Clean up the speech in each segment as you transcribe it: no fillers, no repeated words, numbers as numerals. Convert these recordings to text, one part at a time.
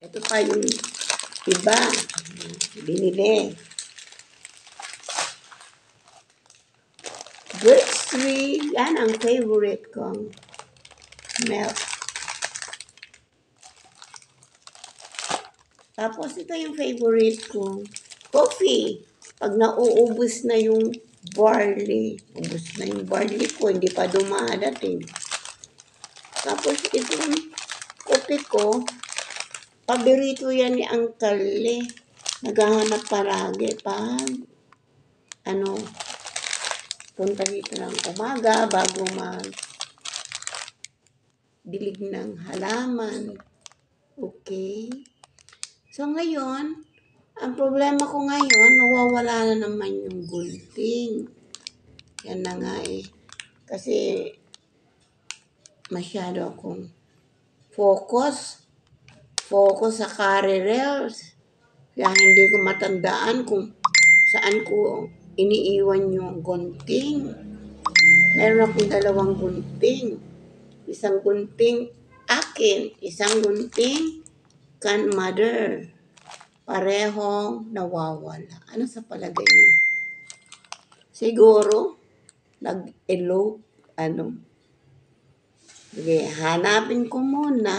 Ito pa yung iba. Binili. Birch tree. Yan ang favorite kong milk. Tapos ito yung favorite kong coffee. Pag nauubos na yung barley, ubos na yung barley ko, hindi pa dumadating. Tapos itong coffee ko, paborito yan ni Uncle eh. Naghahanap palagi pag punta dito ng umaga bago dilig ng halaman. Okay? So ngayon, ang problema ko ngayon, nawawala na naman yung gunting. Yan na nga eh. Kasi masyado akong focus sa careers. Kaya hindi ko matandaan kung saan ko iniiwan yung gunting. Meron akong 2 gunting. Isang gunting akin, isang gunting kan mother. Parehong nawawala. Ano sa palagay niyo? Siguro, nag-elope, Sige, hanapin ko muna.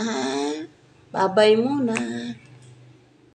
Babay muna.